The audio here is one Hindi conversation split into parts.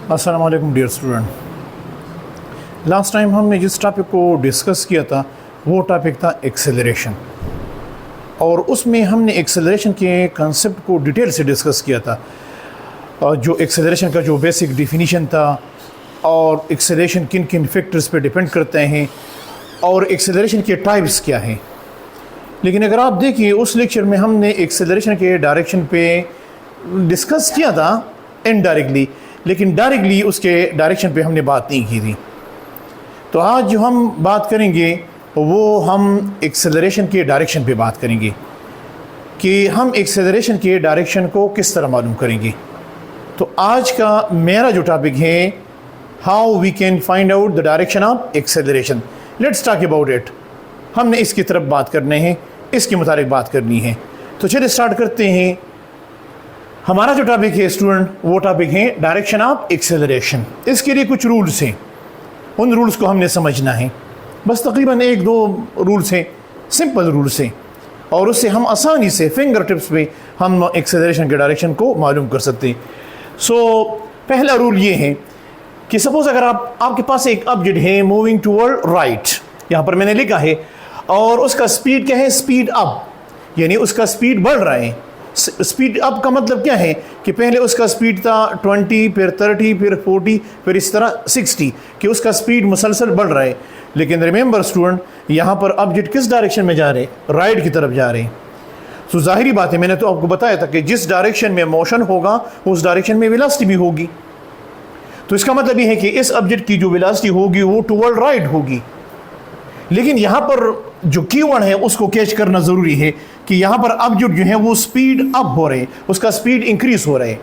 अस्सलाम वालेकुम डियर स्टूडेंट। लास्ट टाइम हमने जिस टॉपिक को डिस्कस किया था वो टॉपिक था एक्सेलरेशन, और उसमें हमने एक्सेलरेशन के कंसेप्ट को डिटेल से डिस्कस किया था। जो एक्सेलरेशन का जो बेसिक डेफिनेशन था, और एक्सेलरेशन किन किन फैक्टर्स पे डिपेंड करते हैं, और एक्सेलरेशन के टाइप्स क्या हैं। लेकिन अगर आप देखिए उस लेक्चर में हमने एक्सेलरेशन के डायरेक्शन पे डिस्कस किया था इनडायरेक्टली, लेकिन डायरेक्टली उसके डायरेक्शन पे हमने बात नहीं की थी। तो आज जो हम बात करेंगे वो हम एक्सेलरेशन के डायरेक्शन पे बात करेंगे कि हम एक्सेलरेशन के डायरेक्शन को किस तरह मालूम करेंगे। तो आज का मेरा जो टॉपिक है, how we can find out the direction of acceleration. Let's talk about it. हमने इसकी तरफ बात करने हैं, इसके मुताबिक बात करनी है। तो चलिए स्टार्ट करते हैं। हमारा जो टॉपिक है स्टूडेंट, वो टॉपिक है डायरेक्शन ऑफ एक्सेलरेशन। इसके लिए कुछ रूल्स हैं, उन रूल्स को हमने समझना है। बस तकरीबन 1-2 रूल्स हैं, सिंपल रूल्स हैं, और उससे हम आसानी से फिंगर टिप्स पे हम एक्सेलरेशन के डायरेक्शन को मालूम कर सकते हैं। सो पहला रूल ये है कि सपोज अगर आपके पास एक ऑब्जेक्ट है मूविंग टूवर्ड राइट, यहाँ पर मैंने लिखा है, और उसका स्पीड क्या है, स्पीड अप, यानी उसका स्पीड बढ़ रहा है। स्पीड अप का मतलब क्या है कि पहले उसका स्पीड था 20, फिर 30, फिर 40, फिर इस तरह 60, कि उसका स्पीड मुसलसल बढ़ रहा है। लेकिन रिमेंबर स्टूडेंट, यहाँ पर ऑब्जेक्ट किस डायरेक्शन में जा रहे हैं, राइट की तरफ जा रहे हैं। तो जाहिर बात है, मैंने तो आपको बताया था कि जिस डायरेक्शन में मोशन होगा उस डायरेक्शन में वेलोसिटी भी होगी। तो इसका मतलब ये है कि इस ऑब्जेक्ट की जो वेलोसिटी होगी वो टुवर्ड राइट होगी। लेकिन यहाँ पर जो कीवर्ड है उसको कैच करना ज़रूरी है कि यहाँ पर ऑब्जेक्ट जो है वो स्पीड अप हो रहे हैं, उसका स्पीड इंक्रीज हो रहा है।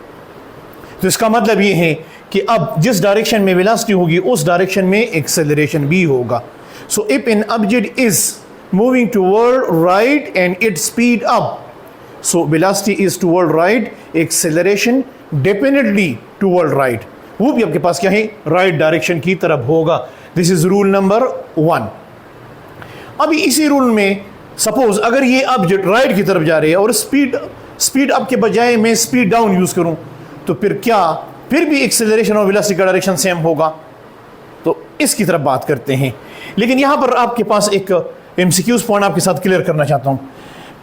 तो इसका मतलब ये है कि अब जिस डायरेक्शन में वेलोसिटी होगी उस डायरेक्शन में एक्सेलरेशन भी होगा। So if N object is moving toward right and it speed up, so velocity is toward right, acceleration definitely toward right, वो भी आपके पास क्या है, राइट डायरेक्शन की तरफ होगा। This is rule number 1। अभी इसी रूल में सपोज अगर ये ऑब्जेक्ट राइट की तरफ जा रहे हैं और स्पीड अप के बजाय मैं स्पीड डाउन यूज करूं, तो फिर भी एक्सेलरेशन और वेलोसिटी का डायरेक्शन सेम होगा। तो इसकी तरफ बात करते हैं। लेकिन यहां पर आपके पास एक एमसीक्यूज पॉइंट आपके साथ क्लियर करना चाहता हूं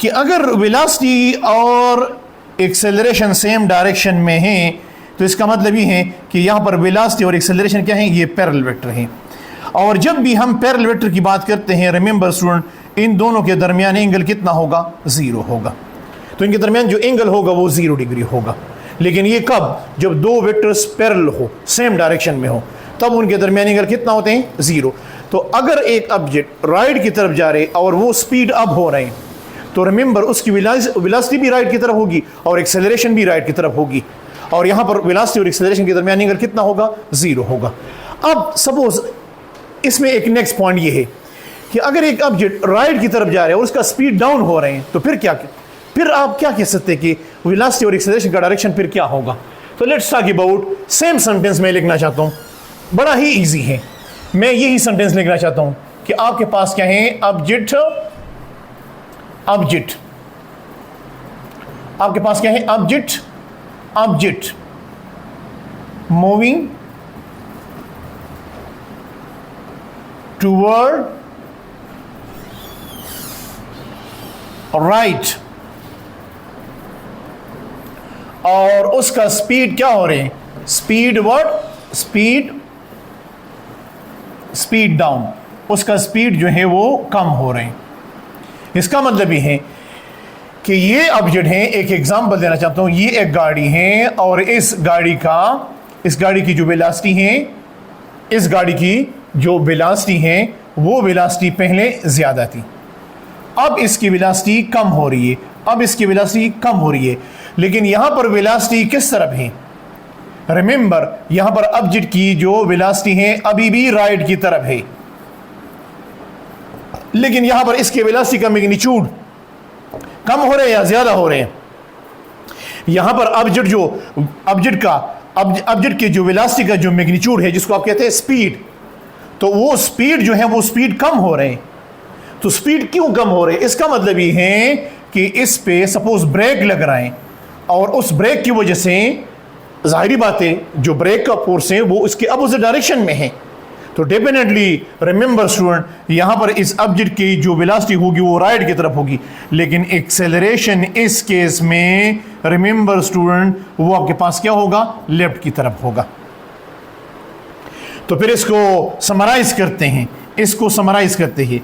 कि अगर वेलोसिटी और एक्सेलरेशन सेम डायरेक्शन में है, तो इसका मतलब ये है कि यहां पर वेलोसिटी और एक्सेलरेशन क्या है, ये पैरेलल वेक्टर है। और जब भी हम पैरेलल वेक्टर की बात करते हैं, रिमेंबर स्टूडेंट, इन दोनों के दरमियान एंगल कितना होगा, 0 होगा। तो इनके दरमियान जो एंगल होगा वो 0 डिग्री होगा। लेकिन ये कब, जब दो वेक्टर्स पैरेलल हो, सेम डायरेक्शन में हो, तब उनके दरमियान एंगल कितना होते हैं, 0। तो अगर एक ऑब्जेक्ट राइट की तरफ जा रहे और वो स्पीड अप हो रहे हैं, तो रिमेंबर उसकी वेलोसिटी भी राइट की तरफ होगी और एक्सेलरेशन भी राइट की तरफ होगी, और यहाँ पर वेलोसिटी और एक्सेलरेशन के दरमियान एंगल कितना होगा, 0 होगा। अब सपोज इसमें एक नेक्स्ट पॉइंट ये है कि अगर एक ऑब्जेक्ट राइट की तरफ जा रहा है और उसका स्पीड डाउन हो रहे हैं, तो फिर आप क्या कह सकते हैं कि वेलोसिटी और एक्सेलरेशन का डायरेक्शन फिर क्या होगा। तो let's talk about, same sentence में लिखना चाहता हूँ, बड़ा ही इजी है। मैं यही सेंटेंस लिखना चाहता हूँ कि आपके पास क्या है, ऑब्जेक्ट, आपके पास क्या है, ऑब्जेक्ट मूविंग टूवर्ड राइट, और उसका स्पीड क्या हो रहे हैं, स्पीड डाउन, उसका स्पीड जो है वो कम हो रहे हैं। इसका मतलब ये है कि ये ऑब्जेक्ट है, एक एग्जांपल देना चाहता हूं, ये एक गाड़ी है, और इस गाड़ी की जो वेलोसिटी है, इस गाड़ी की जो वेलोसिटी है वो वेलोसिटी पहले ज्यादा थी, अब इसकी वेलोसिटी कम हो रही है, लेकिन यहां पर वेलोसिटी किस तरफ है, रिमेंबर यहां पर ऑब्जेक्ट की जो वेलोसिटी है अभी भी राइट की तरफ है, लेकिन यहां पर इसके वेलोसिटी का मैग्नीट्यूड कम हो रहे हैं या ज्यादा हो रहे हैं। यहां पर ऑब्जेक्ट के जो वेलोसिटी का जो मैग्नीट्यूड है, जिसको आप कहते हैं स्पीड, तो वो स्पीड जो है वो स्पीड कम हो रहे हैं। तो स्पीड क्यों कम हो रहे हैं, इसका मतलब ये है कि इस पे सपोज ब्रेक लग रहा है और उस ब्रेक की वजह से जाहिरी बात है जो ब्रेक का फोर्स है वो इसके अपोजिट डायरेक्शन में है, तो डेफिनेटली रिमेंबर स्टूडेंट यहां पर इस ऑब्जेक्ट की जो वेलोसिटी होगी वो राइट की तरफ होगी, लेकिन एक्सेलरेशन इस केस में रिमेंबर स्टूडेंट वो आपके पास क्या होगा, लेफ्ट की तरफ होगा। तो फिर इसको समराइज करते हैं,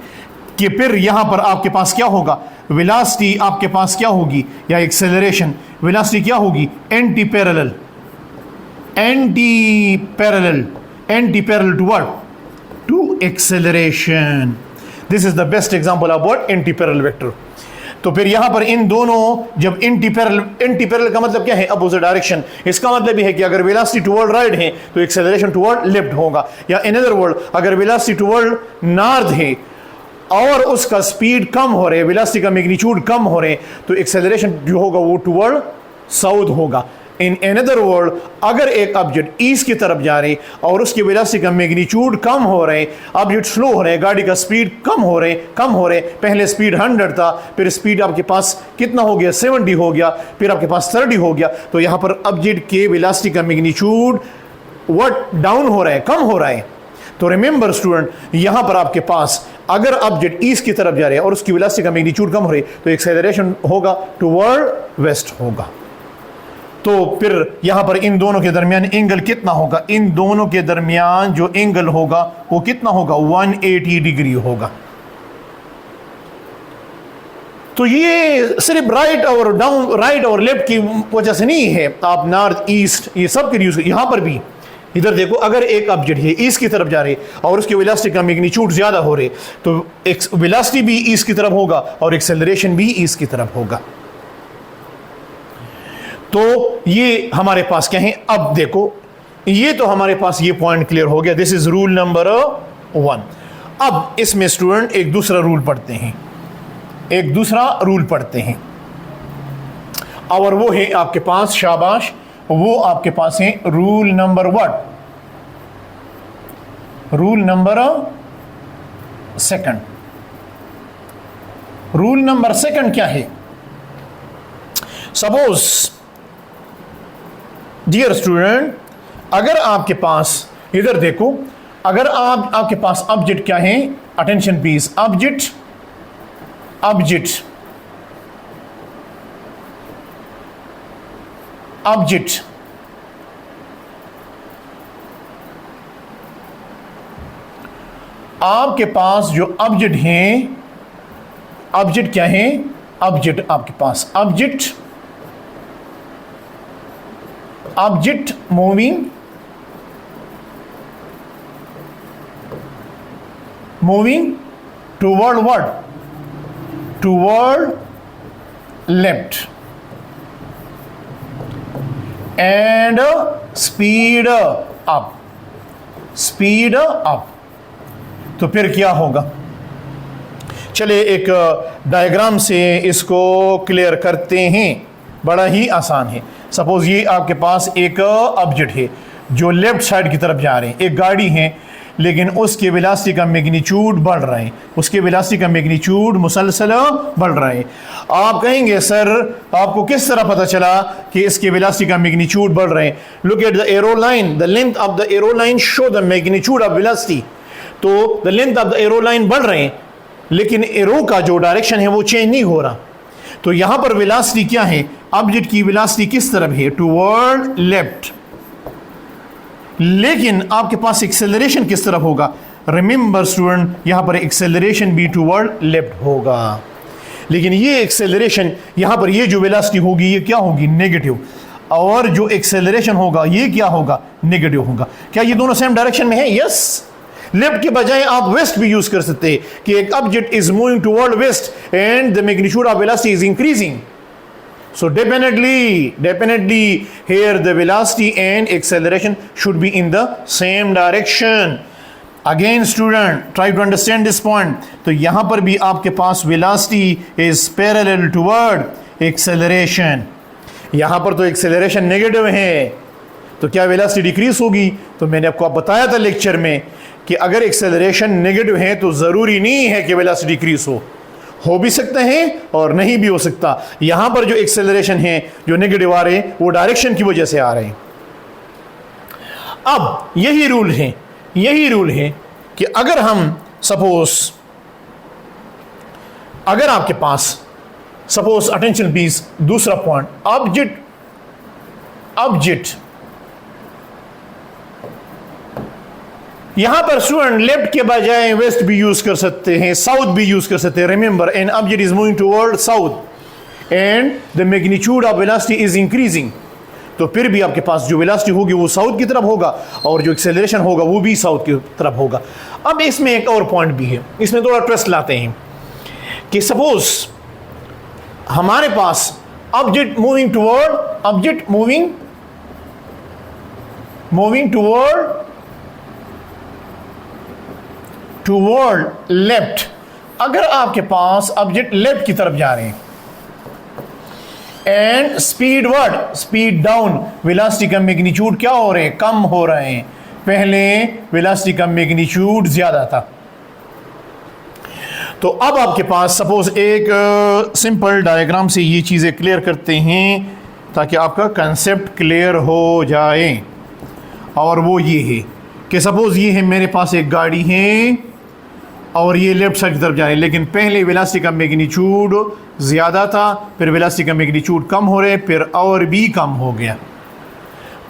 कि फिर यहां पर आपके पास क्या होगा, वेलोसिटी आपके पास क्या होगी, या एक्सेलरेशन वेलोसिटी क्या होगी, anti parallel to what? To acceleration. This is the best example of what? Anti-parallel vector. तो फिर यहां पर इन दोनों जब एंटी पैरेलल का मतलब क्या है, अपोजिट डायरेक्शन। इसका मतलब यह है कि अगर वेलोसिटी टुवर्ड राइट है तो एक्सेलरेशन टुवर्ड लेफ्ट होगा, या इन अदर वर्ड अगर वेलोसिटी टुवर्ड नॉर्थ है और उसका स्पीड कम हो रहे, वेलोसिटी का मैग्नीट्यूड कम हो रहे, तो एक्सेलरेशन जो होगा वो टुवर्ड साउथ होगा। इन अनदर वर्ड अगर एक ऑब्जेक्ट ईस्ट की तरफ जा रहे और उसकी वेलोसिटी का मैग्नीट्यूड कम हो रहे, ऑब्जेक्ट स्लो हो रहे, गाड़ी का स्पीड कम हो रहे, पहले स्पीड 100 था, फिर स्पीड आपके पास कितना हो गया, 70 हो गया, फिर आपके पास 30 हो गया, तो यहां पर ऑब्जेक्ट के वेलोसिटी का मैग्नीट्यूड व्हाट डाउन हो रहा है, कम हो रहा है। तो रिमेंबर स्टूडेंट यहां पर आपके पास अगर ऑब्जेक्ट ईस्ट की तरफ जा रहे हैं और उसकी वेलोसिटी का मैग्नीट्यूड कम हो रही तो एक्सेलरेशन होगा टुवर्ड वेस्ट होगा। तो फिर यहां पर इन दोनों के दरमियान एंगल कितना होगा, इन दोनों के दरमियान जो एंगल होगा वो कितना होगा, 180 डिग्री होगा। तो ये सिर्फ राइट और लेफ्ट की वजह से नहीं है, आप नॉर्थ ईस्ट ये सब के यूज, यहां पर भी इधर देखो अगर एक ऑब्जेक्ट है ईस्ट की तरफ जा रहे और उसकी वेलोसिटी का मैग्नीट्यूड ज्यादा हो रहे तो वेलोसिटी भी ईस्ट की तरफ होगा और एक्सेलरेशन भी ईस्ट की तरफ होगा। तो ये हमारे पास क्या है, अब देखो ये तो हमारे पास ये पॉइंट क्लियर हो गया, दिस इज रूल नंबर 1। अब इसमें स्टूडेंट एक दूसरा रूल पढ़ते हैं, और वो है आपके पास, शाबाश, वो आपके पास है rule number what, rule number 2। Rule number 2 क्या है, सपोज डियर स्टूडेंट अगर आपके पास इधर देखो, अगर आपके पास ऑब्जेक्ट क्या है, अटेंशन प्लीज, ऑब्जेक्ट आपके पास जो ऑब्जेक्ट है, ऑब्जेक्ट क्या है, ऑब्जेक्ट आपके पास object moving toward what, toward left and speed up. तो फिर क्या होगा, चले एक डायग्राम से इसको क्लियर करते हैं, बड़ा ही आसान है। सपोज ये आपके पास एक ऑब्जेक्ट है जो लेफ्ट साइड की तरफ जा रहे हैं, एक गाड़ी है लेकिन उसके वेलोसिटी का मैग्नीट्यूड बढ़ रहा है, उसके वेलोसिटी का मैग्नीट्यूड मुसलसल बढ़ रहा है। आप कहेंगे सर आपको किस तरह पता चला कि इसके वेलोसिटी का मैग्नीट्यूड बढ़ रहे हैं, look at the arrow line, the length of the arrow line show the magnitude of velocity. तो the length of the arrow line बढ़ रहे हैं लेकिन एरो का जो डायरेक्शन है वो चेंज नहीं हो रहा। तो यहां पर वेलोसिटी क्या है, ऑब्जेक्ट की वेलोसिटी किस तरफ है, टुवर्ड लेफ्ट, लेकिन आपके पास एक्सेलरेशन किस तरफ होगा, रिमेंबर स्टूडेंट यहां पर एक्सेलरेशन भी टुवर्ड लेफ्ट होगा। लेकिन ये एक्सेलरेशन यहां पर ये जो वेलोसिटी होगी ये क्या होगी, नेगेटिव, और जो एक्सेलरेशन होगा ये क्या होगा, नेगेटिव होगा। क्या ये दोनों सेम डायरेक्शन में है, यस। लेफ्ट के बजाय आप वेस्ट भी यूज कर सकते हैं कि एक object is moving toward west and the magnitude of velocity is increasing, so definitely here the velocity and acceleration should be in the same direction. Again student try to understand this point. तो यहां पर भी आपके पास velocity is parallel toward acceleration, यहां पर तो एक्सेलरेशन नेगेटिव है तो क्या वेलोसिटी डिक्रीज होगी। तो मैंने आपको बताया था लेक्चर में कि अगर एक्सेलरेशन नेगेटिव है तो जरूरी नहीं है कि वेलोसिटी डिक्रीज हो भी सकता है और नहीं भी हो सकता। यहां पर जो एक्सेलरेशन है जो नेगेटिव आ रहे हैं वो डायरेक्शन की वजह से आ रहे हैं। अब यही रूल है कि अगर हम सपोज, अगर आपके पास सपोज, अटेंशन प्लीज, दूसरा पॉइंट, ऑब्जेक्ट यहां पर स्टूडेंट लेफ्ट के बजाय वेस्ट भी यूज कर सकते हैं, साउथ भी यूज कर सकते हैं। Remember, N object is moving toward south and the magnitude of velocity is increasing, तो फिर भी आपके पास जो वेलोसिटी होगी वो साउथ की तरफ होगा और जो एक्सेलरेशन होगा वो भी साउथ की तरफ होगा। अब इसमें एक और पॉइंट भी है, इसमें थोड़ा ट्विस्ट लाते हैं कि सपोज हमारे पास ऑब्जेक्ट मूविंग टुवर्ड लेफ्ट, अगर आपके पास ऑब्जेक्ट लेफ्ट की तरफ जा रहे हैं एंड स्पीड डाउन, वेलोसिटी का मैग्नीट्यूड क्या हो रहे हैं, कम हो रहे हैं। पहले वेलोसिटी का मैग्नीट्यूड ज्यादा था। तो अब आपके पास सपोज एक सिंपल डायग्राम से ये चीजें क्लियर करते हैं ताकि आपका कंसेप्ट क्लियर हो जाए। और वो ये है कि सपोज ये है मेरे पास एक गाड़ी है और ये लेफ्ट साइड की तरफ जा रही है, लेकिन पहले वेलोसिटी का मैग्नीट्यूड ज़्यादा था, फिर वेलोसिटी का मैग्नीट्यूड कम हो रहे, फिर और भी कम हो गया।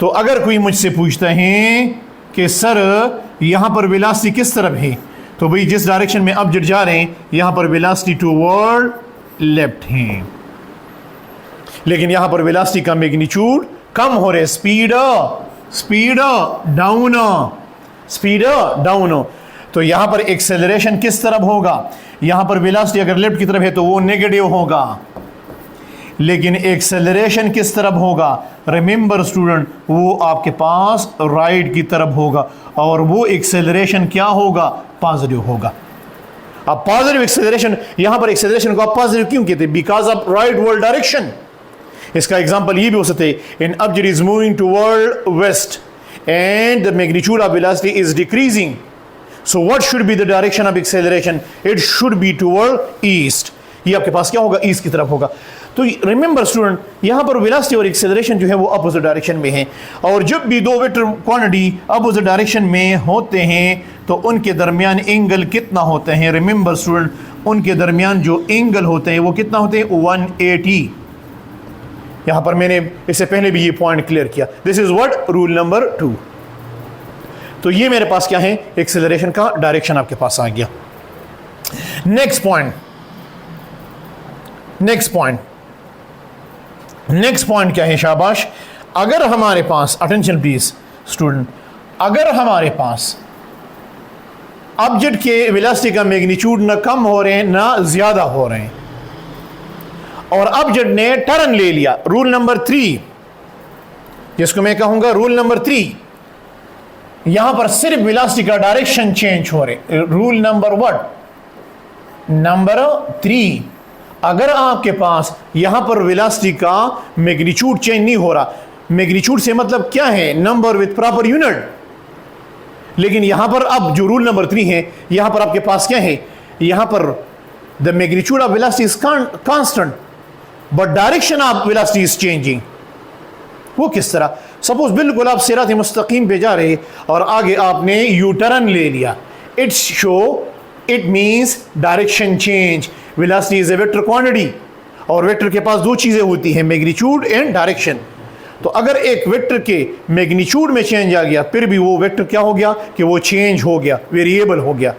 तो अगर कोई मुझसे पूछता है कि सर यहाँ पर वेलोसिटी किस तरफ है, तो भाई जिस डायरेक्शन में ऑब्जेक्ट जा रहे हैं यहाँ पर वेलोसिटी टुवर्ड लेफ्ट है, लेकिन यहाँ पर वेलोसिटी का मैग्नीट्यूड कम हो रहे, स्पीड डाउन। तो यहाँ पर एक्सेलरेशन किस तरफ होगा, यहाँ पर वेलोसिटी अगर लेफ्ट की तरफ है तो वो नेगेटिव होगा, लेकिन एक्सेलरेशन किस तरफ होगा, रिमेंबर स्टूडेंट, वो आपके पास राइट की तरफ होगा और वो एक्सेलरेशन क्या होगा, पॉजिटिव होगा। अब पॉजिटिव एक्सेलरेशन, यहाँ पर एक्सेलरेशन को आप पॉजिटिव क्यों कहते हैं, because of rightward direction. इसका एग्जांपल ये भी हो सकते हैं, an object is moving toward west and the magnitude of velocity is decreasing, so what should be the direction of acceleration, it should be toward east, ये आपके पास क्या होगा, ईस्ट की तरफ होगा। तो रिमेंबर स्टूडेंट, यहाँ पर वेलोसिटी और एक्सेलरेशन जो है वो अपोजिट डायरेक्शन में है, और जब भी दो वेक्टर क्वांटिटी अपोजिट डायरेक्शन में होते हैं तो उनके दरमियान एंगल कितना होते हैं, रिमेंबर स्टूडेंट, उनके दरमियान जो एंगल होते हैं वो कितना होते हैं, 180। यहाँ पर मैंने इससे पहले भी ये पॉइंट क्लियर किया। This is what, rule number 2। तो ये मेरे पास क्या है, एक्सेलरेशन का डायरेक्शन आपके पास आ गया। नेक्स्ट पॉइंट क्या है, शाबाश। अगर हमारे पास, अटेंशन प्लीज स्टूडेंट, अगर हमारे पास ऑब्जेक्ट के वेलोसिटी का मैग्नीट्यूड ना कम हो रहे हैं ना ज्यादा हो रहे हैं, और ऑब्जेक्ट ने टर्न ले लिया, रूल नंबर 3, जिसको मैं कहूंगा रूल नंबर 3, यहां पर सिर्फ वेलोसिटी का डायरेक्शन चेंज हो रहे। रूल नंबर 3, अगर आपके पास यहां पर वेलोसिटी का मैग्नीट्यूड चेंज नहीं हो रहा, मैग्नीट्यूड से मतलब क्या है, नंबर विद प्रॉपर यूनिट, लेकिन यहां पर अब जो रूल नंबर 3 है, यहां पर आपके पास क्या है, यहां पर the magnitude of velocity is constant but direction of velocity is changing. वो किस तरह, सपोज बिल्कुल आप सिरात मुस्तकीम पे जा रहे और आगे आपने यू टर्न ले लिया, it means direction change. Velocity is a vector quantity और वेक्टर के पास दो चीजें होती हैं, मैग्नीट्यूड एंड डायरेक्शन। तो अगर एक वेक्टर के मैग्नीट्यूड में चेंज आ गया फिर भी वो वेक्टर क्या हो गया कि वो चेंज हो गया, वेरिएबल हो गया।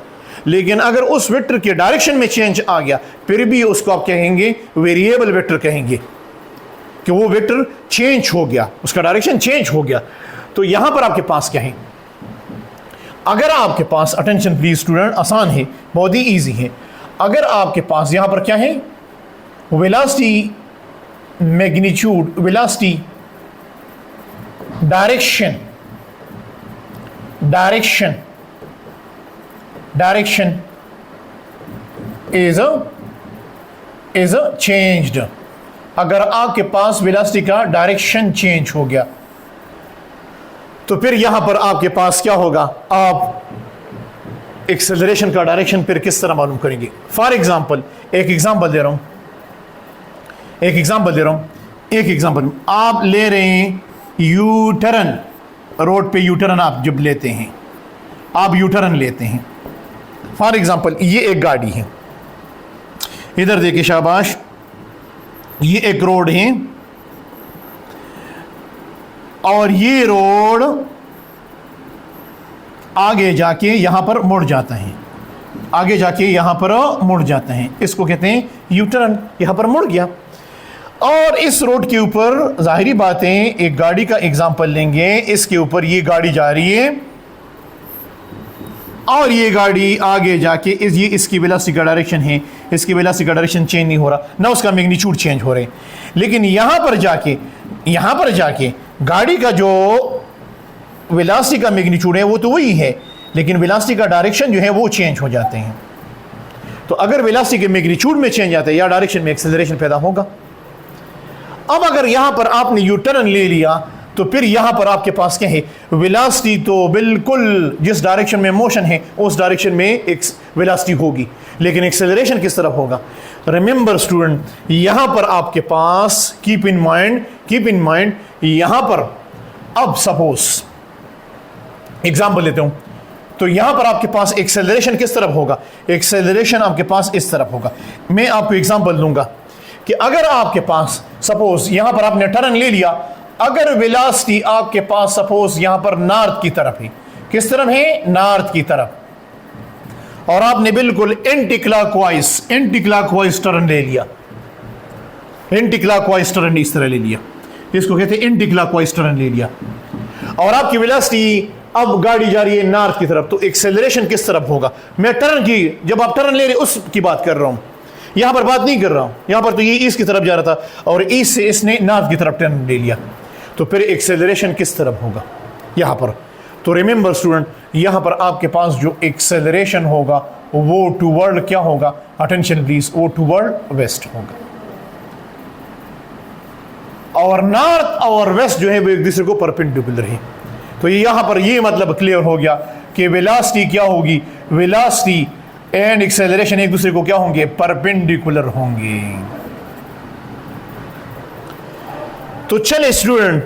लेकिन अगर उस वेक्टर के डायरेक्शन में चेंज आ गया फिर भी उसको आप कहेंगे वेरिएबल वेक्टर कहेंगे, कि वो वेक्टर चेंज हो गया, उसका डायरेक्शन चेंज हो गया। तो यहां पर आपके पास क्या है, अगर आपके पास, अटेंशन प्लीज स्टूडेंट, आसान है, बहुत ही इजी है। अगर आपके पास यहां पर क्या है, velocity, magnitude, velocity, direction is changed. अगर आपके पास वेलोसिटी का डायरेक्शन चेंज हो गया तो फिर यहां पर आपके पास क्या होगा, आप एक्सेलरेशन का डायरेक्शन फिर किस तरह मालूम करेंगे। फॉर एग्जांपल, एक एग्जांपल दे रहा हूं, आप ले रहे हैं यू टर्न रोड पे यूटर्न आप जब लेते हैं, आप यूटर्न लेते हैं, फॉर एग्जांपल ये एक गाड़ी है, इधर देखिए शाबाश, ये एक रोड है और ये रोड आगे जाके यहां पर मुड़ जाता है, आगे जाके यहां पर मुड़ जाता है, इसको कहते हैं यूटर्न, यहां पर मुड़ गया। और इस रोड के ऊपर जाहिरी बात है, एक गाड़ी का एग्जांपल लेंगे, इसके ऊपर ये गाड़ी जा रही है और ये गाड़ी आगे जाके ये इसकी वेलोसिटी का डायरेक्शन है, इसकी वेलोसिटी का डायरेक्शन चेंज नहीं हो रहा, ना उसका मैग्नीट्यूड चेंज हो रहे, लेकिन यहां पर जाके गाड़ी का जो वेलोसिटी का मैग्नीट्यूड है वो तो वही है, लेकिन वेलोसिटी का डायरेक्शन जो है वो चेंज हो जाते हैं। तो अगर वेलोसिटी के मैग्नीट्यूड में चेंज आता है या डायरेक्शन में एक्सेलरेशन पैदा होगा। अब अगर यहां पर आपने यू टर्न ले लिया तो फिर यहां पर आपके पास क्या है, वेलोसिटी तो बिल्कुल जिस डायरेक्शन में मोशन है उस डायरेक्शन में एक वेलोसिटी होगी, लेकिन एक्सेलरेशन किस तरफ होगा। रिमेंबर स्टूडेंट, यहां पर आपके पास कीप इन माइंड यहां पर, अब सपोज एग्जांपल लेते हूं, तो यहां पर आपके पास एक्सेलरेशन किस तरफ होगा, एक्सेलरेशन आपके पास इस तरफ होगा। मैं आपको एग्जांपल दूंगा कि अगर आपके पास सपोज यहां पर आपने टर्न ले लिया, अगर वेलोसिटी आपके पास सपोज यहां पर नॉर्थ की तरफ है, किस तरफ है, नॉर्थ की तरफ, और आपने बिल्कुल एंटी क्लॉकवाइज टर्न ले लिया, एंटी क्लॉकवाइज टर्न इस तरह ले लिया, इसको कहते हैं एंटी क्लॉकवाइज टर्न ले लिया, और आपकी वेलोसिटी अब गाड़ी जा रही है नॉर्थ की तरफ, तो एक्सेलरेशन किस तरफ होगा। मैं टर्न की, जब आप टर्न ले रहे उसकी बात कर रहा हूं, यहां पर बात नहीं कर रहा हूं, यहां पर तो ये ईस्ट की तरफ जा रहा था और ईस्ट से इसने नॉर्थ की तरफ टर्न ले लिया, तो फिर एक्सेलरेशन किस तरफ होगा, यहां पर। तो रिमेंबर स्टूडेंट, यहां पर आपके पास जो एक्सेलरेशन होगा वो टूवर्ड क्या होगा, अटेंशन प्लीज, वो टूवर्ड वेस्ट होगा, और नॉर्थ और वेस्ट जो है वो एक दूसरे को परपेंडिकुलर है। तो यहां पर ये मतलब क्लियर हो गया कि वेलोसिटी क्या होगी, वेलोसिटी एंड एक्सेलरेशन एक दूसरे को क्या होंगे, परपेंडिकुलर होंगे। तो चले स्टूडेंट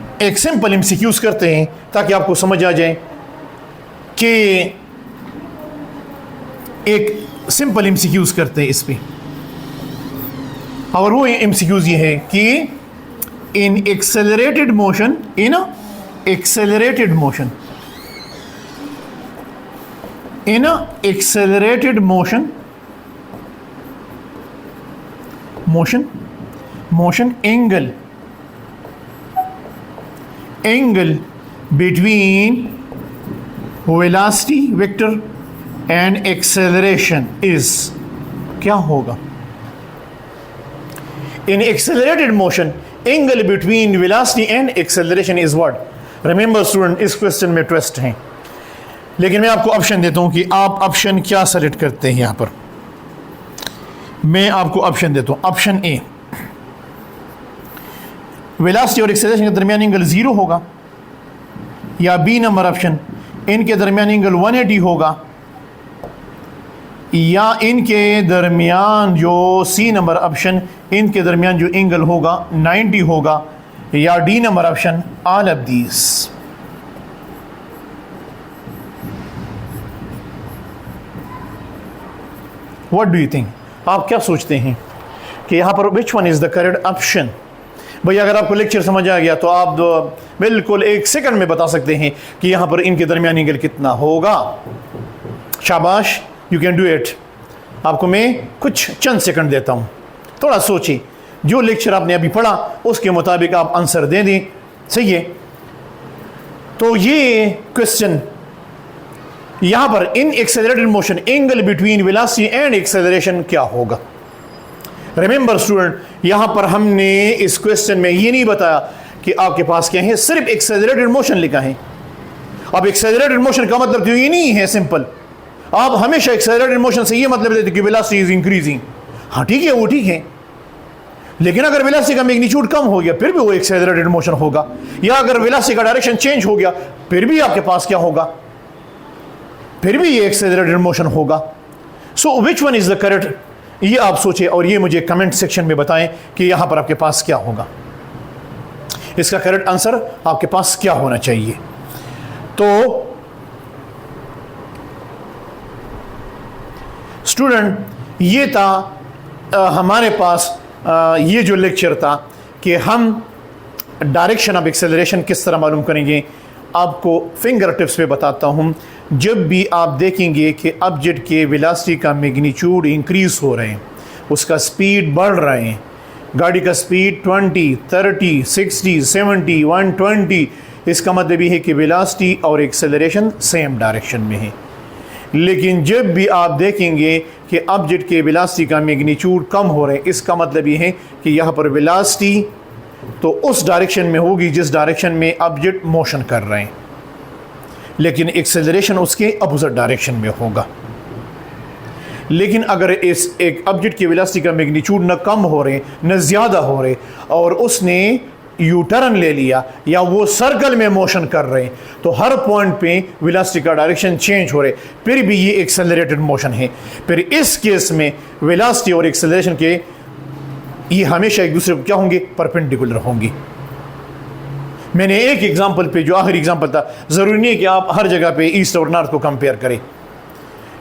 एक सिंपल एमसीक्यूज करते हैं ताकि आपको समझ आ जाए कि एक सिंपल एमसीक्यूज करते हैं इस पे, और वो एमसीक्यूज ये है कि in accelerated motion angle between velocity vector and acceleration is क्या होगा। In accelerated motion, angle between velocity and acceleration is what? Remember student, इस क्वेश्चन में ट्विस्ट है, लेकिन मैं आपको ऑप्शन देता हूं कि आप ऑप्शन क्या सेलेक्ट करते हैं। यहां पर मैं आपको ऑप्शन देता हूं, ऑप्शन ए, वेलोसिटी और एक्सेलरेशन के दरमियान एंगल 0 होगा, या बी नंबर ऑप्शन, इनके दरमियान एंगल 180 होगा, या इनके दरमियान जो सी नंबर ऑप्शन, इनके दरमियान जो एंगल होगा 90 होगा, या D number option, all of these. What do you think, आप क्या सोचते हैं कि यहां पर which one is the correct option. भैया अगर आपको लेक्चर समझ आ गया तो आप बिल्कुल 1 सेकंड में बता सकते हैं कि यहां पर इनके दरमियान एंगल कितना होगा। शाबाश, यू कैन डू इट। आपको मैं कुछ चंद सेकंड देता हूं, थोड़ा सोचिए, जो लेक्चर आपने अभी पढ़ा उसके मुताबिक आप आंसर दे दें। सही है, तो ये क्वेश्चन यहां पर in accelerated motion angle between velocity and acceleration क्या होगा। रिमेंबर स्टूडेंट, यहां पर हमने इस क्वेश्चन में ये नहीं बताया कि आपके पास क्या है, सिर्फ एक्सेलरेटेड मोशन लिखा है। अब एक्सेलरेटेड मोशन का मतलब तो ये नहीं है सिंपल, आप हमेशा एक्सेलरेटेड मोशन से ये मतलब लेते कि वेलोसिटी इज इंक्रीजिंग। हाँ ठीक है, वो ठीक है, लेकिन अगर वेलोसिटी का मैग्नीट्यूड कम हो गया फिर भी वो एक्सेलरेटेड मोशन होगा, या अगर वेलोसिटी का डायरेक्शन चेंज हो गया फिर भी आपके पास क्या होगा, फिर भी ये एक्सेलरेटेड मोशन होगा। So which one is the correct, ये आप सोचें और ये मुझे कमेंट सेक्शन में बताएं कि यहाँ पर आपके पास क्या होगा, इसका करेक्ट आंसर आपके पास क्या होना चाहिए। तो स्टूडेंट, ये था हमारे पास ये जो लेक्चर था कि हम डायरेक्शन ऑफ एक्सेलरेशन किस तरह मालूम करेंगे। आपको फिंगर टिप्स पे बताता हूँ। जब भी आप देखेंगे कि ऑब्जेक्ट के वेलोसिटी का मैग्नीट्यूड इंक्रीज हो रहे हैं, उसका स्पीड बढ़ रहे हैं, गाड़ी का स्पीड 20, 30, 60, 70, 120, इसका मतलब ये है कि वेलोसिटी और एक्सेलरेशन सेम डायरेक्शन में है। लेकिन जब भी आप देखेंगे कि ऑब्जेक्ट के वेलोसिटी का मैग्नीट्यूड कम हो रहे हैं, इसका मतलब ये है कि यहाँ पर वेलोसिटी तो उस डायरेक्शन में होगी जिस डायरेक्शन में ऑब्जेक्ट मोशन कर रहे हैं, लेकिन एक्सेलरेशन उसके अपोजिट डायरेक्शन में होगा। लेकिन अगर इस एक ऑब्जेक्ट की वेलोसिटी का मैग्नीट्यूड न कम हो रहे न ज़्यादा हो रहे और उसने यू टर्न ले लिया या वो सर्कल में मोशन कर रहे हैं, तो हर पॉइंट पे वेलोसिटी का डायरेक्शन चेंज हो रहे, फिर भी ये एक्सेलरेटेड मोशन है। फिर इस केस में वेलोसिटी और एक्सेलरेशन के ये हमेशा एक दूसरे को क्या होंगे, परपेंडिकुलर होंगी। मैंने एक एग्जांपल पे, जो आखिरी एग्जांपल था, ज़रूरी नहीं है कि आप हर जगह पे ईस्ट और नॉर्थ को कंपेयर करें,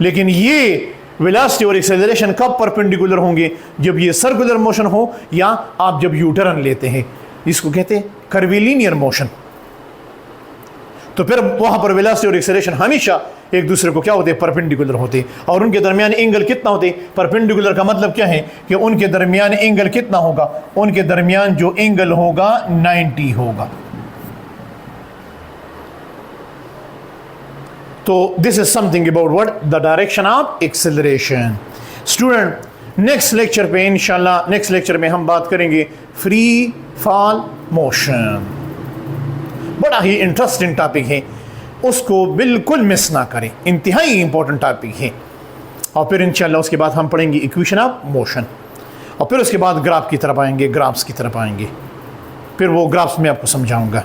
लेकिन ये वेलोसिटी और एक्सेलरेशन कब परपेंडिकुलर होंगे, जब ये सर्कुलर मोशन हो या आप जब यू टर्न लेते हैं, जिसको कहते हैं कर्विलिनियर मोशन। तो फिर वहां पर वेलोसिटी और एक्सेलरेशन हमेशा एक दूसरे को क्या होते हैं, परपेंडिकुलर होते हैं। और उनके दरमियान एंगल कितना होते हैं, परपेंडिकुलर का मतलब क्या है कि उनके दरमियान एंगल कितना होगा, उनके दरमियान जो एंगल होगा 90 होगा। तो this is something about what the direction of acceleration. Student, next lecture पे इंशाल्लाह, नेक्स्ट लेक्चर में हम बात करेंगे फ्री फॉल मोशन। बड़ा ही इंटरेस्टिंग टॉपिक है, उसको बिल्कुल मिस ना करें, इंतहाई इंपॉर्टेंट टॉपिक है। और फिर इंशाल्लाह उसके बाद हम पढ़ेंगे इक्वेशन ऑफ मोशन, और फिर उसके बाद ग्राफ की तरफ आएंगे, ग्राफ्स की तरफ आएंगे, फिर वो ग्राफ्स में आपको समझाऊंगा।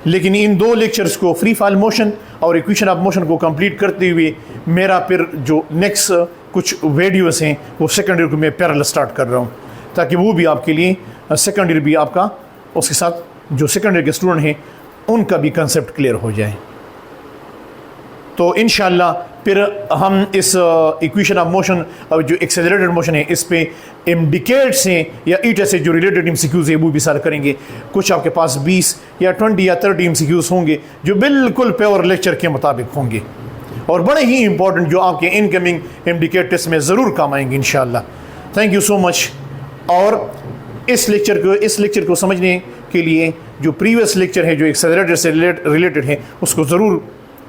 लेकिन इन दो लेक्चर्स को, फ्री फॉल मोशन और इक्वेशन ऑफ मोशन को कंप्लीट करते हुए मेरा फिर जो नेक्स्ट कुछ वीडियोस हैं वो सेकेंड ईयर को मैं पैरेलल स्टार्ट कर रहा हूँ, ताकि वो भी आपके लिए सेकेंड ईयर भी आपका, उसके साथ जो सेकेंड ईयर के स्टूडेंट हैं उनका भी कंसेप्ट क्लियर हो जाए। तो इंशाल्लाह फिर हम इस इक्वेशन ऑफ मोशन और जो एक्सेलरेटेड मोशन है इस पे इंडिकेट से या ईटा से जो रिलेटेड एमसीक्यूज है वो भी सॉल्व करेंगे। कुछ आपके पास 20 या 20 या 30 एमसीक्यूज होंगे जो बिल्कुल प्योर लेक्चर के मुताबिक होंगे और बड़े ही इंपॉर्टेंट, जो आपके इनकमिंग इंडिकेट टेस्ट में ज़रूर काम आएंगे इंशाल्लाह। Thank you so much. और इस लेक्चर को समझने के लिए जो प्रीवियस लेक्चर है जो एक्सेलरेटर से रिलेटेड है उसको ज़रूर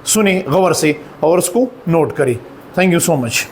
सुने गौर से और उसको नोट करें। Thank you so much.